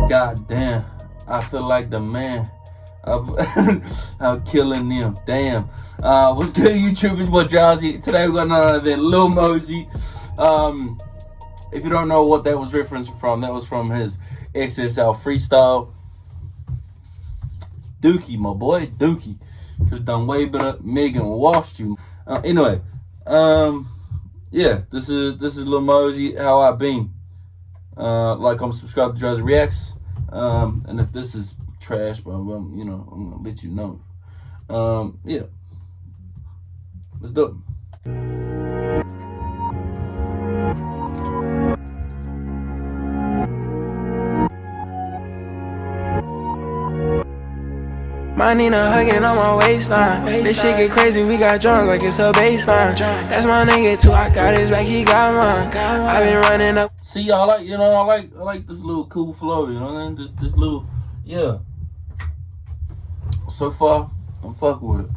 God damn, I feel like the man. I'm killing them. Damn. What's good, YouTube? It's boy Drowsy. Today we got none other than Lil Mosey. If you don't know what that was referenced from, that was from his XSL freestyle. Dookie, my boy, Dookie. Could have done way better. Megan washed you. Anyway, yeah, this is Lil Mosey. How I been? Like, I'm subscribed to Drowsy Reacts. And if this is trash, bro, you know, I'm gonna let you know. Yeah, let's do it. My Nina hugging on my waistline. This shit get crazy, we got drunk like it's a baseline. That's my nigga too, I got his back, he got mine. I been running up. See, I like, you know, I like this little cool flow, you know what I mean? This little, yeah. So far, I'm fucking with it.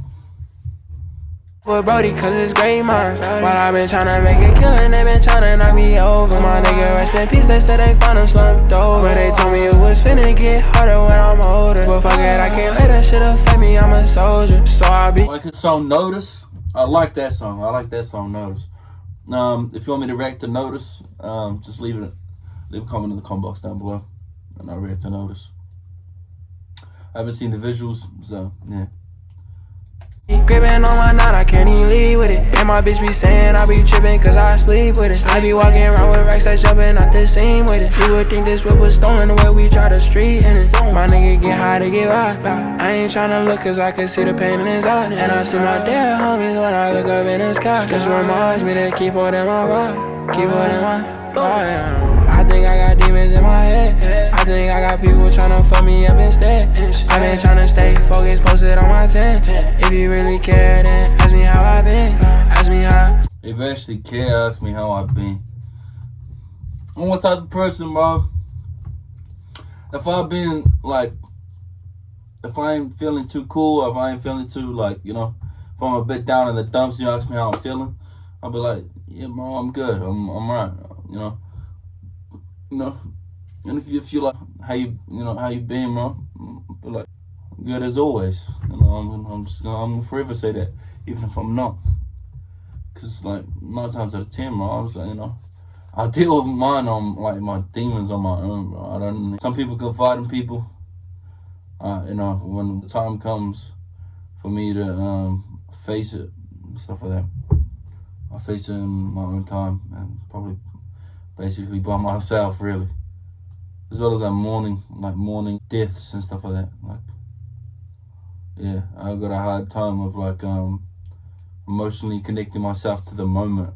For Brody, cause it's great minds. While I been tryna make it killin', they been tryna knock me over. My nigga, rest in peace, they said they found him slumped over. They told me it was finna get harder when I'm older. But fuck it, I can't let that shit affect me, I'm a soldier. So I be like his song Notice. I like that song. I like that song Notice. If you want me to react to Notice, just leave a comment in the comment box down below, and I'll react to Notice. I haven't seen the visuals, so yeah. gripping on my knot, I can't even leave with it. And my bitch be saying I be tripping cause I sleep with it. I be walking around with racks that's jumping out the scene with it. You would think this whip was stolen the way we try to street in it. My nigga get high to get by. I ain't tryna look cause I can see the pain in his eyes. And I see my dead homies when I look up in the sky. Just reminds me to keep holding my vibe. Keep holding my vibe. I think I got demons in my head. I think I got people tryna fuck me up instead. I been tryna stay focused, posted on my tent. If you really care, then ask me how I been. Ask me how. If you actually care, ask me how I've been. I'm what type of person, bro? If I've been, like, if I ain't feeling too cool, if I ain't feeling too, like, you know, if I'm a bit down in the dumps, you ask me how I'm feeling, I'll be like, yeah, bro, I'm good. I'm right, you know. You know, and if you feel like how you been, bro, be like, good as always. You know, I'm gonna forever say that, even if I'm not, cause like 9 times out of 10, bro, I was like, you know, I deal with mine on like my demons on my own, bro. I don't. Some people confide in people. You know, when the time comes for me to face it, stuff like that, I face it in my own time and probably. Basically by myself, really. As well as I'm mourning deaths and stuff like that. Like, yeah, I've got a hard time of like emotionally connecting myself to the moment.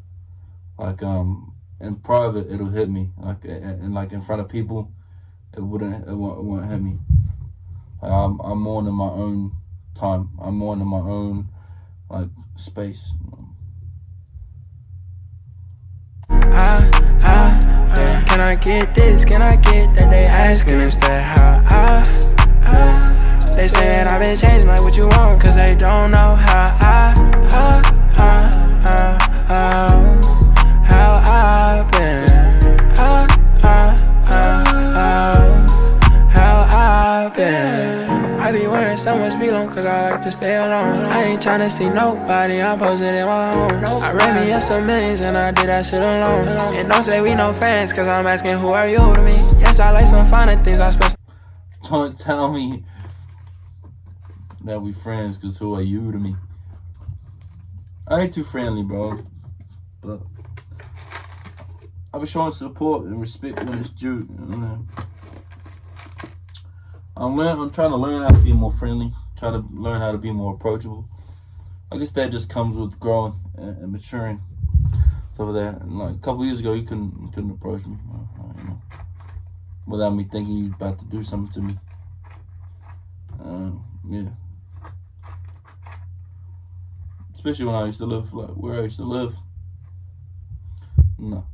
Like in private, it'll hit me. Like and like in front of people, it won't hit me. I'm mourning my own time. I'm mourning my own like space. Can I get this? Can I get that? They asking instead how they saying I've been changing like what you want, cause they don't know how I've been, how I've been. I be wearing so much V-Long cause I like to stay alone. I ain't tryna see nobody, I'm posted in my home. I ran me up some millions and I did that shit alone. And don't say we no fans cause I'm asking who are you to me. Yes, I like some finer things I spend. Don't tell me that we friends cause who are you to me. I ain't too friendly, bro. But I be showing support and respect when it's due, you know? I'm trying to learn how to be more friendly, try to learn how to be more approachable. I guess that just comes with growing and maturing, stuff like that. And like a couple years ago, you couldn't approach me, you know, without me thinking you about to do something to me. Yeah. Especially when I used to live, like where I used to live. No.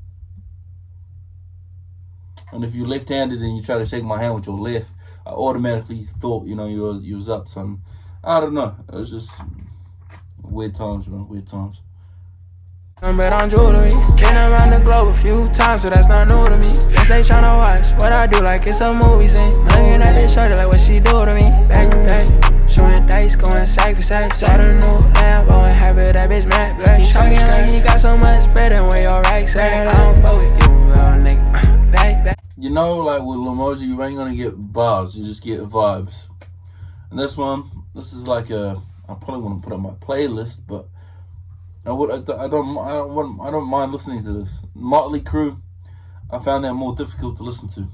And if you're left-handed and you try to shake my hand with your left, I automatically thought, you know, you was up something. I don't know. It was just weird times, man. Weird times. Bet on jewelry. Been around the globe a few times, so that's not new to me. Guess they tryna watch what I do like it's a movie scene. Looking at this shorty like what she do to me. Back to back, shooting dice, going sack for sack. Saw the new Lambo and have it, that bitch mad black. He talking like he got so much bread and where your racks at. I don't fuck with you, little nigga. Back. You know, like with Lil Mosey, you ain't gonna get bars, you just get vibes. And this is like I probably want to put on my playlist, but I don't mind listening to this. Motley Crue, I found that more difficult to listen to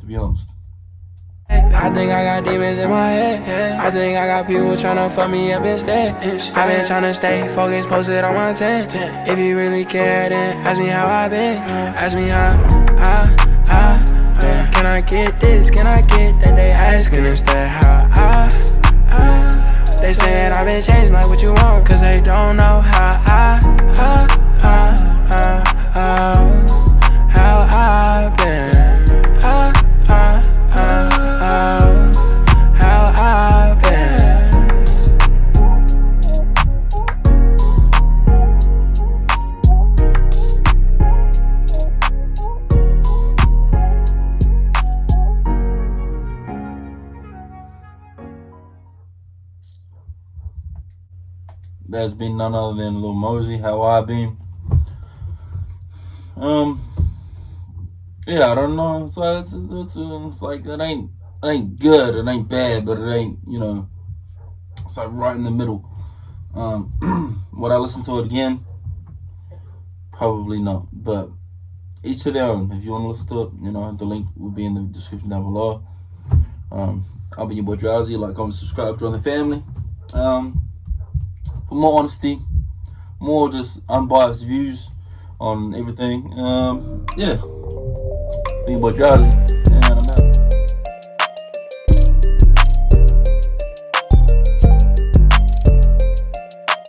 be honest. I think I got demons in my head. I think I got people tryna fuck me up instead. I been tryna stay focused, posted on my tent. If you really care, then ask me how I been. Ask me how can I get this? Can I get that? They asking instead how they said I've been changing like what you want, cause they don't know how I've been. How I've been. That's been none other than Lil Mosey, How I Been. Yeah, I don't know. So it's like it ain't good, it ain't bad, but it ain't, it's like right in the middle. Would I listen to it again? Probably not. But each to their own. If you want to listen to it, the link will be in the description down below. I'll be your boy Drowsy. Like, comment, subscribe, join the family. For more honesty, more just unbiased views on everything. Yeah. Be your boy Drowsy.